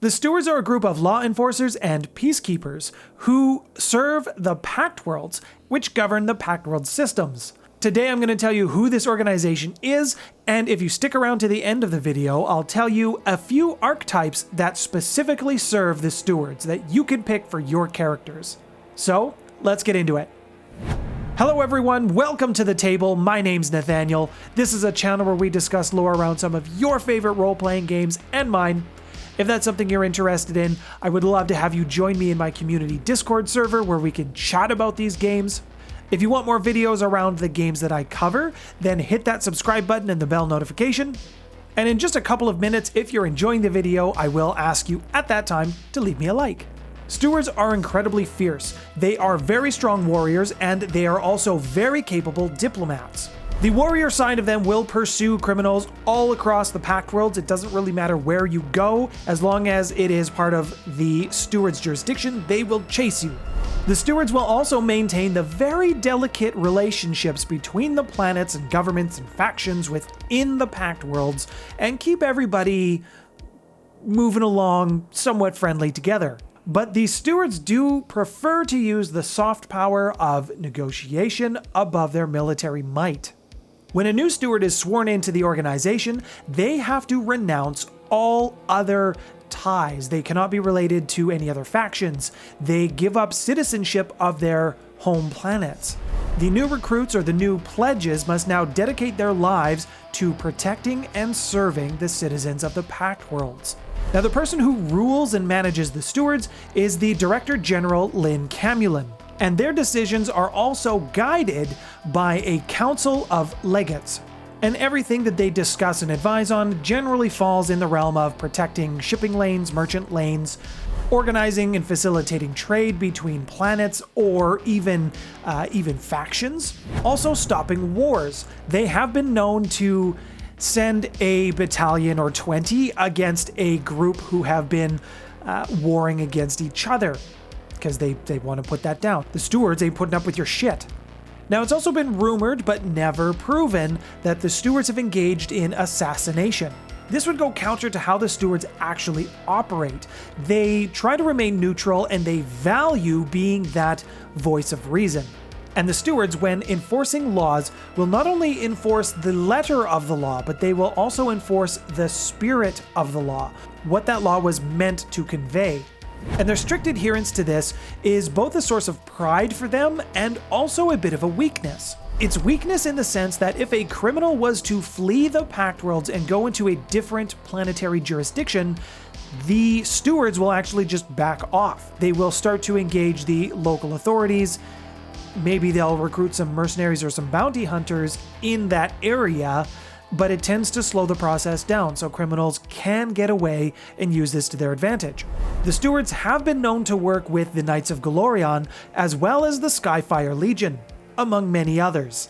The Stewards are a group of law enforcers and peacekeepers who serve the Pact Worlds, which govern the Pact World systems. Today I'm going to tell you who this organization is, and if you stick around to the end of the video, I'll tell you a few archetypes that specifically serve the Stewards that you can pick for your characters. So, let's get into it. Hello everyone, welcome to the table. My name's Nathaniel. This is a channel where we discuss lore around some of your favorite role-playing games and mine. If that's something you're interested in, I would love to have you join me in my community Discord server where we can chat about these games. If you want more videos around the games that I cover, then hit that subscribe button and the bell notification. And in just a couple of minutes, if you're enjoying the video, I will ask you at that time to leave me a like. Stewards are incredibly fierce. They are very strong warriors, and they are also very capable diplomats. The warrior side of them will pursue criminals all across the Pact Worlds. It doesn't really matter where you go, as long as it is part of the Stewards' jurisdiction, they will chase you. The Stewards will also maintain the very delicate relationships between the planets and governments and factions within the Pact Worlds, and keep everybody moving along somewhat friendly together. But the Stewards do prefer to use the soft power of negotiation above their military might. When a new steward is sworn into the organization, they have to renounce all other ties. They cannot be related to any other factions. They give up citizenship of their home planets. The new recruits or the new pledges must now dedicate their lives to protecting and serving the citizens of the Pact Worlds. Now, the person who rules and manages the Stewards is the Director General Lynn Camulin, and their decisions are also guided by a council of legates. And everything that they discuss and advise on generally falls in the realm of protecting shipping lanes, merchant lanes, organizing and facilitating trade between planets or even factions. Also stopping wars. They have been known to send a battalion or 20 against a group who have been warring against each other, because they want to put that down. The Stewards ain't putting up with your shit. Now, it's also been rumored, but never proven, that the Stewards have engaged in assassination. This would go counter to how the Stewards actually operate. They try to remain neutral, and they value being that voice of reason. And the Stewards, when enforcing laws, will not only enforce the letter of the law, but they will also enforce the spirit of the law, what that law was meant to convey. And their strict adherence to this is both a source of pride for them and also a bit of a weakness. It's weakness in the sense that if a criminal was to flee the Pact Worlds and go into a different planetary jurisdiction, the Stewards will actually just back off. They will start to engage the local authorities. Maybe they'll recruit some mercenaries or some bounty hunters in that area, but it tends to slow the process down, so criminals can get away and use this to their advantage. The Stewards have been known to work with the Knights of Golorion, as well as the Skyfire Legion, among many others.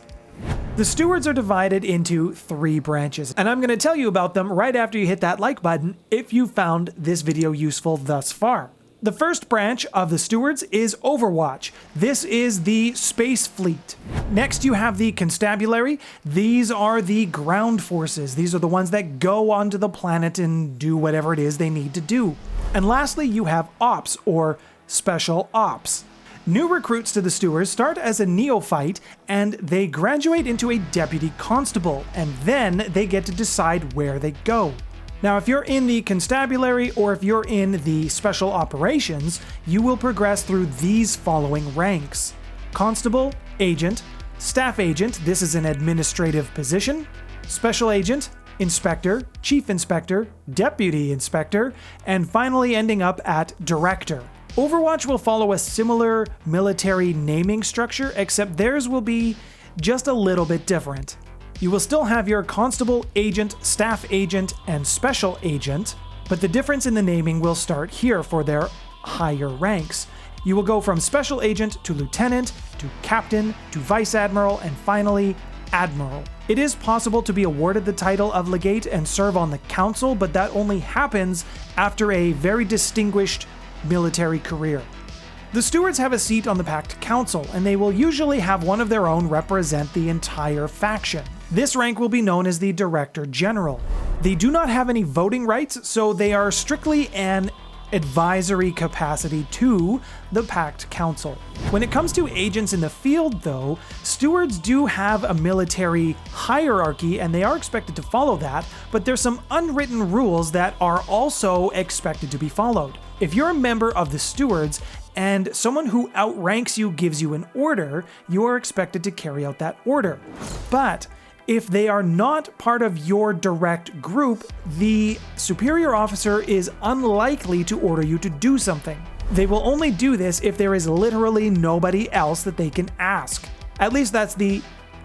The Stewards are divided into 3 branches, and I'm going to tell you about them right after you hit that like button if you found this video useful thus far. The first branch of the Stewards is Overwatch. This is the space fleet. Next, you have the Constabulary. These are the ground forces. These are the ones that go onto the planet and do whatever it is they need to do. And lastly, you have Ops, or Special Ops. New recruits to the Stewards start as a neophyte, and they graduate into a deputy constable, and then they get to decide where they go. Now, if you're in the Constabulary or if you're in the Special Operations, you will progress through these following ranks: Constable, Agent, Staff Agent, this is an administrative position, Special Agent, Inspector, Chief Inspector, Deputy Inspector, and finally ending up at Director. Overwatch will follow a similar military naming structure, except theirs will be just a little bit different. You will still have your Constable, Agent, Staff Agent, and Special Agent, but the difference in the naming will start here for their higher ranks. You will go from Special Agent to Lieutenant, to Captain, to Vice Admiral, and finally, Admiral. It is possible to be awarded the title of Legate and serve on the Council, but that only happens after a very distinguished military career. The Stewards have a seat on the Pact Council, and they will usually have one of their own represent the entire faction. This rank will be known as the Director General. They do not have any voting rights, so they are strictly an advisory capacity to the Pact Council. When it comes to agents in the field, though, stewards do have a military hierarchy and they are expected to follow that, but there's some unwritten rules that are also expected to be followed. If you're a member of the stewards and someone who outranks you gives you an order, you are expected to carry out that order. But if they are not part of your direct group, the superior officer is unlikely to order you to do something. They will only do this if there is literally nobody else that they can ask. At least that's the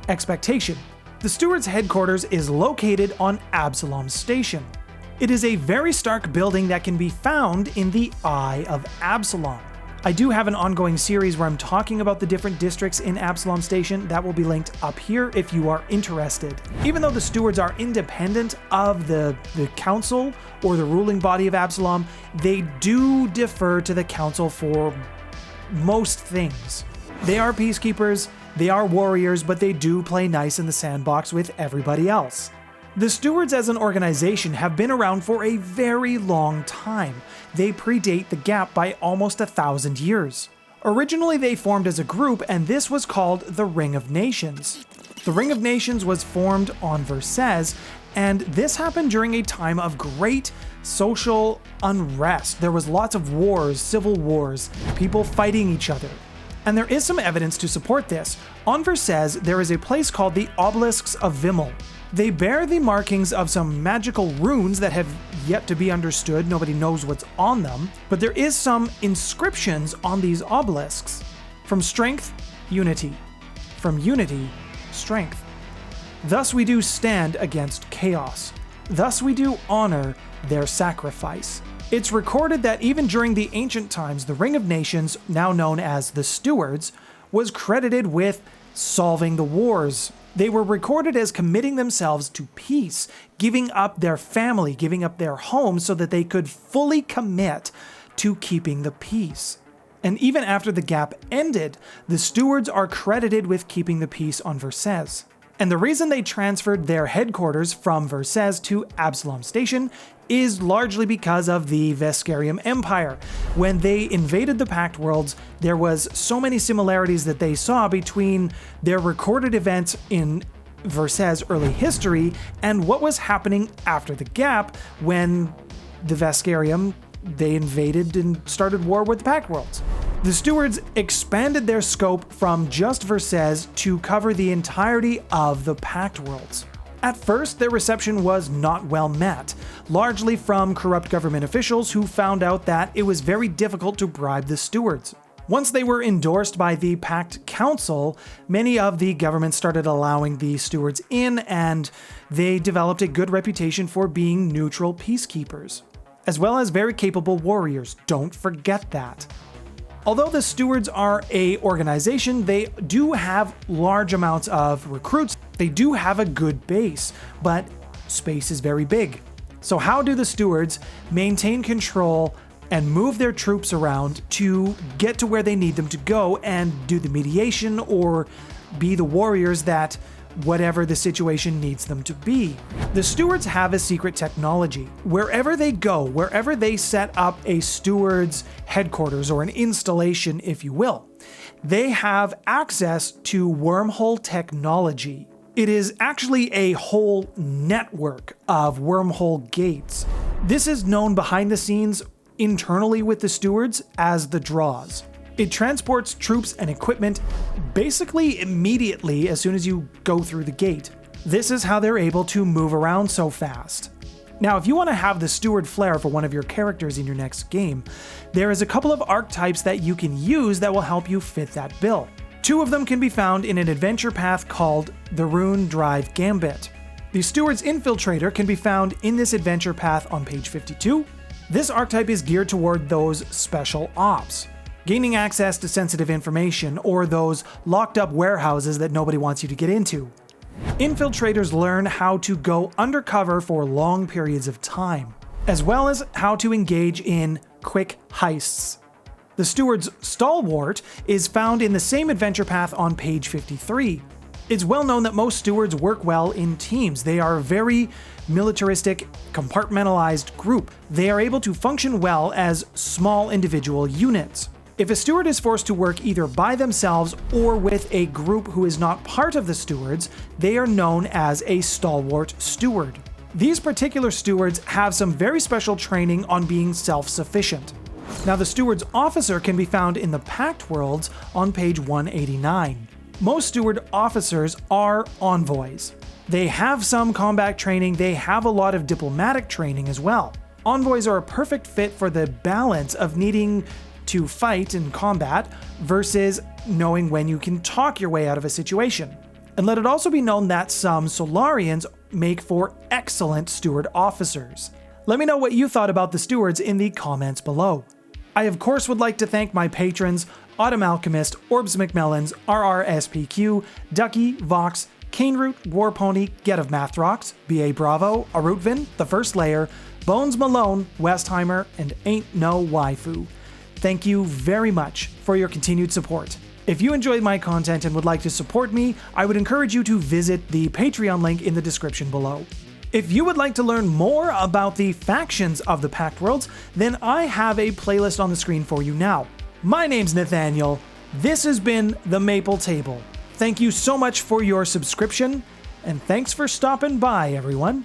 expectation. The Stewards' headquarters is located on Absalom Station. It is a very stark building that can be found in the Eye of Absalom. I do have an ongoing series where I'm talking about the different districts in Absalom Station. That will be linked up here if you are interested. Even though the stewards are independent of the council or the ruling body of Absalom, they do defer to the council for most things. They are peacekeepers, they are warriors, but they do play nice in the sandbox with everybody else. The stewards as an organization have been around for a very long time. They predate the gap by almost 1,000 years. Originally they formed as a group, and this was called the Ring of Nations. The Ring of Nations was formed on Versailles, and this happened during a time of great social unrest. There was lots of wars, civil wars, people fighting each other. And there is some evidence to support this. On Versailles, there is a place called the Obelisks of Vimmel. They bear the markings of some magical runes that have yet to be understood. Nobody knows what's on them, but there is some inscriptions on these obelisks. From strength, unity. From unity, strength. Thus we do stand against chaos. Thus we do honor their sacrifice. It's recorded that even during the ancient times, the Ring of Nations, now known as the Stewards, was credited with solving the wars. They were recorded as committing themselves to peace, giving up their family, giving up their home so that they could fully commit to keeping the peace. And even after the gap ended, the stewards are credited with keeping the peace on Versailles. And the reason they transferred their headquarters from Versailles to Absalom Station is largely because of the Vesperium Empire. When they invaded the Pact Worlds, there was so many similarities that they saw between their recorded events in Versailles' early history and what was happening after the gap when the Vesperium, they invaded and started war with the Pact Worlds. The stewards expanded their scope from just Versailles to cover the entirety of the Pact Worlds. At first, their reception was not well met, largely from corrupt government officials who found out that it was very difficult to bribe the stewards. Once they were endorsed by the Pact Council, many of the governments started allowing the stewards in, and they developed a good reputation for being neutral peacekeepers, as well as very capable warriors. Don't forget that. Although the stewards are an organization, they do have large amounts of recruits. They do have a good base, but space is very big. So how do the stewards maintain control and move their troops around to get to where they need them to go and do the mediation or be the warriors that whatever the situation needs them to be? The stewards have a secret technology. Wherever they go, wherever they set up a steward's headquarters or an installation, if you will, they have access to wormhole technology. It is actually a whole network of wormhole gates. This is known behind the scenes internally with the stewards as the draws. It transports troops and equipment basically immediately as soon as you go through the gate. This is how they're able to move around so fast. Now, if you want to have the steward flair for one of your characters in your next game, there is a couple of archetypes that you can use that will help you fit that bill. Two of them can be found in an adventure path called the Rune Drive Gambit. The Steward's Infiltrator can be found in this adventure path on page 52. This archetype is geared toward those special ops, gaining access to sensitive information or those locked up warehouses that nobody wants you to get into. Infiltrators learn how to go undercover for long periods of time, as well as how to engage in quick heists. The Steward's Stalwart is found in the same adventure path on page 53. It's well known that most stewards work well in teams. They are a very militaristic, compartmentalized group. They are able to function well as small individual units. If a steward is forced to work either by themselves or with a group who is not part of the stewards, they are known as a Stalwart steward. These particular stewards have some very special training on being self-sufficient. Now, the Stewards Officer can be found in the Pact Worlds on page 189. Most steward officers are envoys. They have some combat training, they have a lot of diplomatic training as well. Envoys are a perfect fit for the balance of needing to fight in combat versus knowing when you can talk your way out of a situation. And let it also be known that some Solarians make for excellent steward officers. Let me know what you thought about the stewards in the comments below. I of course would like to thank my patrons, Autumn Alchemist, Orbs McMellans, RRSPQ, Ducky, Vox, Caneroot, Warpony, Get of Mathrocks, BA Bravo, Arutvin, The First Layer, Bones Malone, Westheimer, and Ain't No Waifu. Thank you very much for your continued support. If you enjoyed my content and would like to support me, I would encourage you to visit the Patreon link in the description below. If you would like to learn more about the factions of the Pact Worlds, then I have a playlist on the screen for you now. My name's Nathaniel. This has been The Maple Table. Thank you so much for your subscription, and thanks for stopping by, everyone.